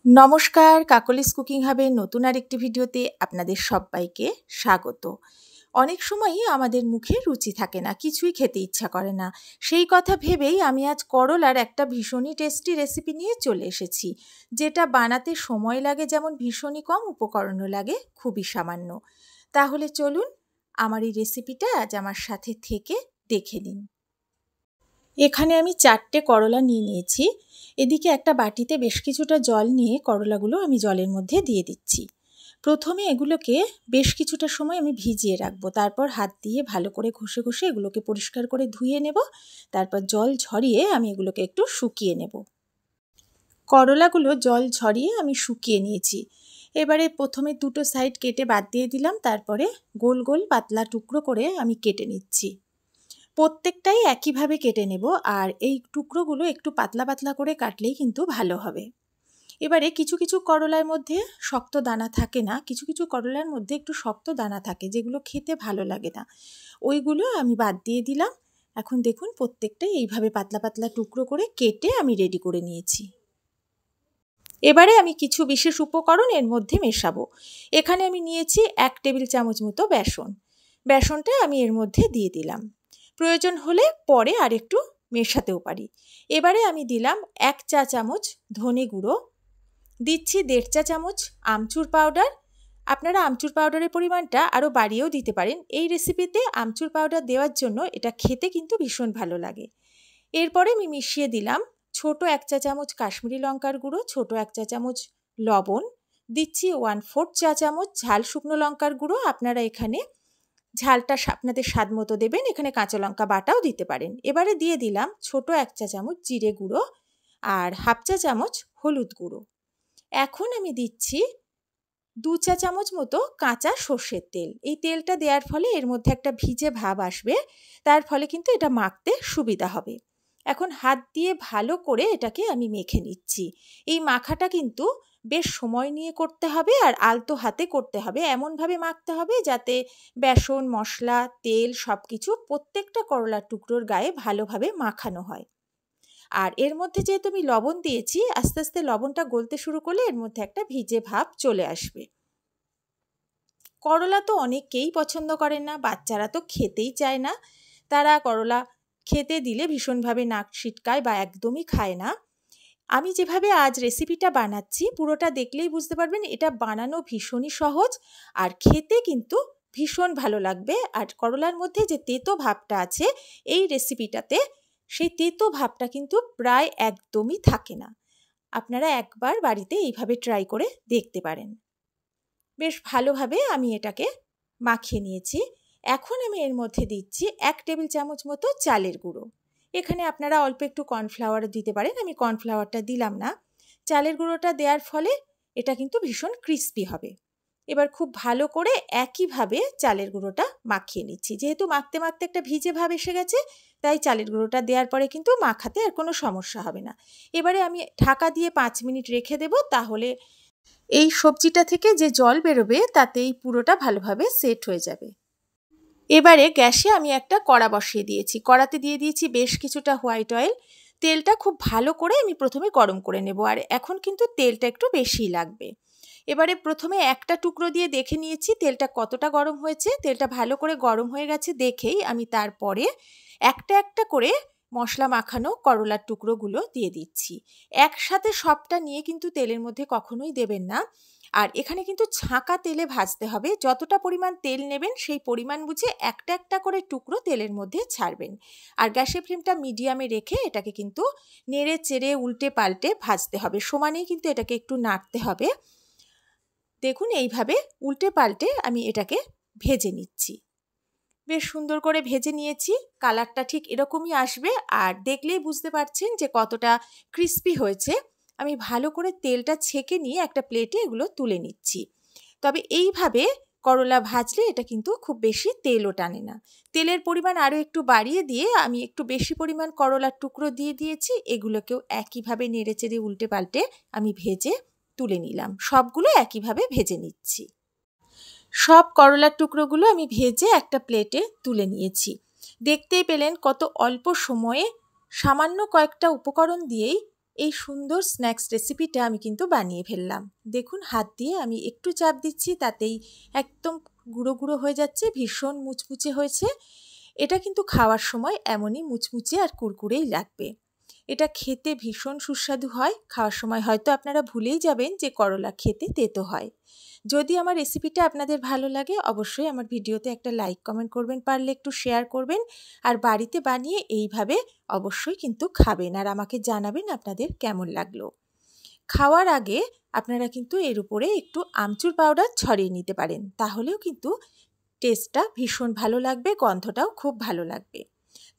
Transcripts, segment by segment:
নমস্কার, কাকলিস কুকিং হাবের নতুন আরেকটি ভিডিওতে আপনাদের সবাইকে স্বাগত। অনেক সময়ই আমাদের মুখে রুচি থাকে না, কিছুই খেতে ইচ্ছা করে না। সেই কথা ভেবেই আমি আজ করলার একটা ভীষণই টেস্টি রেসিপি নিয়ে চলে এসেছি, যেটা বানাতে সময় লাগে যেমন ভীষণই কম, উপকরণও লাগে খুবই সামান্য। তাহলে চলুন আমার এই রেসিপিটা আজ আমার সাথে থেকে দেখে নিন। এখানে আমি 4টে করলা নিয়ে নিয়েছি। এদিকে একটা বাটিতে বেশ কিছুটা জল নিয়ে করলাগুলো আমি জলের মধ্যে দিয়ে দিচ্ছি। প্রথমে এগুলোকে বেশ কিছুটা সময় আমি ভিজিয়ে রাখবো, তারপর হাত দিয়ে ভালো করে ঘষে ঘষে এগুলোকে পরিষ্কার করে ধুয়ে নেব। তারপর জল ঝরিয়ে আমি এগুলোকে একটু শুকিয়ে নেব। করলাগুলো জল ঝরিয়ে আমি শুকিয়ে নিয়েছি। এবারে প্রথমে দুটো সাইড কেটে বাদ দিয়ে দিলাম, তারপরে গোল গোল পাতলা টুকরো করে আমি কেটে নিচ্ছি। প্রত্যেকটাই একইভাবে কেটে নেব, আর এই টুকরোগুলো একটু পাতলা পাতলা করে কাটলেই কিন্তু ভালো হবে। এবারে কিছু কিছু করলার মধ্যে শক্ত দানা থাকে না, কিছু কিছু করলার মধ্যে একটু শক্ত দানা থাকে, যেগুলো খেতে ভালো লাগে না, ওইগুলো আমি বাদ দিয়ে দিলাম। এখন দেখুন প্রত্যেকটাই এইভাবে পাতলা পাতলা টুকরো করে কেটে আমি রেডি করে নিয়েছি। এবারে আমি কিছু বিশেষ উপকরণ এর মধ্যে মেশাবো। এখানে আমি নিয়েছি 1 টেবিল চামচ মতো বেসন। বেসনটা আমি এর মধ্যে দিয়ে দিলাম, প্রয়োজন হলে পরে আর একটু মেশাতেও পারি। এবারে আমি দিলাম 1 চা চামচ ধনে গুঁড়ো, দিচ্ছি 1.5 চা চামচ আমচুর পাউডার। আপনারা আমচুর পাউডারের পরিমাণটা আরও বাড়িয়েও দিতে পারেন। এই রেসিপিতে আমচুর পাউডার দেওয়ার জন্য এটা খেতে কিন্তু ভীষণ ভালো লাগে। এরপরে আমি মিশিয়ে দিলাম ছোট 1 চা চামচ কাশ্মীরি লঙ্কার গুঁড়ো, ছোট 1 চা চামচ লবণ, দিচ্ছি 1/4 চা চামচ ঝাল শুকনো লঙ্কার গুঁড়ো। আপনারা এখানে ঝালটা আপনাদের স্বাদ মতো দেবেন, এখানে কাঁচা লঙ্কা বাটাও দিতে পারেন। এবারে দিয়ে দিলাম ছোট 1 চা চামচ জিরে গুঁড়ো আর 1/2 চা চামচ হলুদ গুঁড়ো। এখন আমি দিচ্ছি 2 চা চামচ মতো কাঁচা সর্ষের তেল। এই তেলটা দেওয়ার ফলে এর মধ্যে একটা ভিজে ভাব আসবে, তার ফলে কিন্তু এটা মাখতে সুবিধা হবে। এখন হাত দিয়ে ভালো করে এটাকে আমি মেখে নিচ্ছি। এই মাখাটা কিন্তু বেশ সময় নিয়ে করতে হবে আর আলতো হাতে করতে হবে। এমনভাবে মাখতে হবে যাতে বেসন, মশলা, তেল সব কিছু প্রত্যেকটা করলার টুকরোর গায়ে ভালোভাবে মাখানো হয়। আর এর মধ্যে যেহেতু আমি লবণ দিয়েছি, আস্তে আস্তে লবণটা গলতে শুরু করলে এর মধ্যে একটা ভিজে ভাব চলে আসবে। করলা তো অনেকেই পছন্দ করেন না, বাচ্চারা তো খেতেই চায় না। তারা করলা খেতে দিলে ভীষণভাবে নাক ছিটকায় বা একদমই খায় না। আমি যেভাবে আজ রেসিপিটা বানাচ্ছি পুরোটা দেখলেই বুঝতে পারবেন এটা বানানো ভীষণই সহজ আর খেতে কিন্তু ভীষণ ভালো লাগবে। আর করলার মধ্যে যে তেতো ভাবটা আছে এই রেসিপিটাতে, সেই তেতো ভাবটা কিন্তু প্রায় একদমই থাকে না। আপনারা একবার বাড়িতে এইভাবে ট্রাই করে দেখতে পারেন। বেশ ভালোভাবে আমি এটাকে মাখিয়ে নিয়েছি। এখন আমি এর মধ্যে দিচ্ছি 1 টেবিল চামচ মতো চালের গুঁড়ো। এখানে আপনারা অল্প একটু কর্নফ্লাওয়ার দিতে পারেন, আমি কর্নফ্লাওয়ারটা দিলাম না। চালের গুঁড়োটা দেওয়ার ফলে এটা কিন্তু ভীষণ ক্রিস্পি হবে। এবার খুব ভালো করে একইভাবে চালের গুঁড়োটা মাখিয়ে নিচ্ছি। যেহেতু মাখতে মাখতে একটা ভিজে ভাব এসে গেছে, তাই চালের গুঁড়োটা দেওয়ার পরে কিন্তু মাখাতে আর কোনো সমস্যা হবে না। এবারে আমি ঢাকা দিয়ে 5 মিনিট রেখে দেব, তাহলে এই সবজিটা থেকে যে জল বেরোবে তাতে এই পুরোটা ভালোভাবে সেট হয়ে যাবে। এবারে গ্যাসে আমি একটা কড়া বসিয়ে দিয়েছি। কড়াতে দিয়ে দিয়েছি বেশ কিছুটা হোয়াইট অয়েল। তেলটা খুব ভালো করে আমি প্রথমে গরম করে নেব, আর এখন কিন্তু তেলটা একটু বেশিই লাগবে। এবারে প্রথমে একটা টুকরো দিয়ে দেখে নিয়েছি তেলটা কতটা গরম হয়েছে। তেলটা ভালো করে গরম হয়ে গেছে দেখেই আমি তারপরে একটা একটা করে মশলা মাখানো করলার টুকরোগুলো দিয়ে দিচ্ছি। একসাথে সবটা নিয়ে কিন্তু তেলের মধ্যে কখনোই দেবেন না। আর এখানে কিন্তু ছাঁকা তেলে ভাজতে হবে। যতটা পরিমাণ তেল নেবেন সেই পরিমাণ বুঝে একটা একটা করে টুকরো তেলের মধ্যে ছাড়বেন। আর গ্যাসের ফ্লেমটা মিডিয়ামে রেখে এটাকে কিন্তু নেড়ে চেড়ে উল্টে পাল্টে ভাজতে হবে। সমানেই কিন্তু এটাকে একটু নাড়তে হবে। দেখুন এইভাবে উল্টে পাল্টে আমি এটাকে ভেজে নিচ্ছি। বেশ সুন্দর করে ভেজে নিয়েছি। কালারটা ঠিক এরকমই আসবে, আর দেখলেই বুঝতে পারছেন যে কতটা ক্রিস্পি হয়েছে। আমি ভালো করে তেলটা ছেঁকে নিয়ে একটা প্লেটে এগুলো তুলে নিচ্ছি। তবে এইভাবে করলা ভাজলে এটা কিন্তু খুব বেশি তেলও টানে না। তেলের পরিমাণ আরও একটু বাড়িয়ে দিয়ে আমি একটু বেশি পরিমাণ করলার টুকরো দিয়ে দিয়েছি। এগুলোকেও একইভাবে নেড়েচেড়ে উল্টে পাল্টে আমি ভেজে তুলে নিলাম। সবগুলো একইভাবে ভেজে নিচ্ছি। সব করলার টুকরোগুলো আমি ভেজে একটা প্লেটে তুলে নিয়েছি। দেখতেই পেলেন কত অল্প সময়ে সামান্য কয়েকটা উপকরণ দিয়েই এই সুন্দর স্ন্যাক্স রেসিপিটা আমি কিন্তু বানিয়ে ফেললাম। দেখুন হাত দিয়ে আমি একটু চাপ দিচ্ছি, তাতেই একদম গুঁড়ো গুঁড়ো হয়ে যাচ্ছে, ভীষণ মুচমুচে হয়েছে। এটা কিন্তু খাওয়ার সময় এমনই মুচমুচে আর কুরকুরেই লাগবে। এটা খেতে ভীষণ সুস্বাদু হয়। খাওয়ার সময় হয়তো আপনারা ভুলেই যাবেন যে করলা খেতে তেতো হয়। যদি আমার রেসিপিটা আপনাদের ভালো লাগে অবশ্যই আমার ভিডিওতে একটা লাইক কমেন্ট করবেন, পারলে একটু শেয়ার করবেন, আর বাড়িতে বানিয়ে এইভাবে অবশ্যই কিন্তু খাবেন আর আমাকে জানাবেন আপনাদের কেমন লাগলো। খাওয়ার আগে আপনারা কিন্তু এর উপরে একটু আমচুর পাউডার ছড়িয়ে নিতে পারেন, তাহলেও কিন্তু টেস্টটা ভীষণ ভালো লাগবে, গন্ধটাও খুব ভালো লাগবে।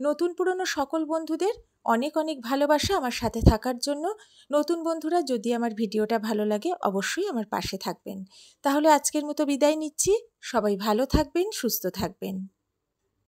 নতুন পুরনো সকল বন্ধুদের অনেক অনেক ভালোবাসা আমার সাথে থাকার জন্য। নতুন বন্ধুরা যদি আমার ভিডিওটা ভালো লাগে অবশ্যই আমার পাশে থাকবেন। তাহলে আজকের মতো বিদায় নিচ্ছি। সবাই ভালো থাকবেন, সুস্থ থাকবেন।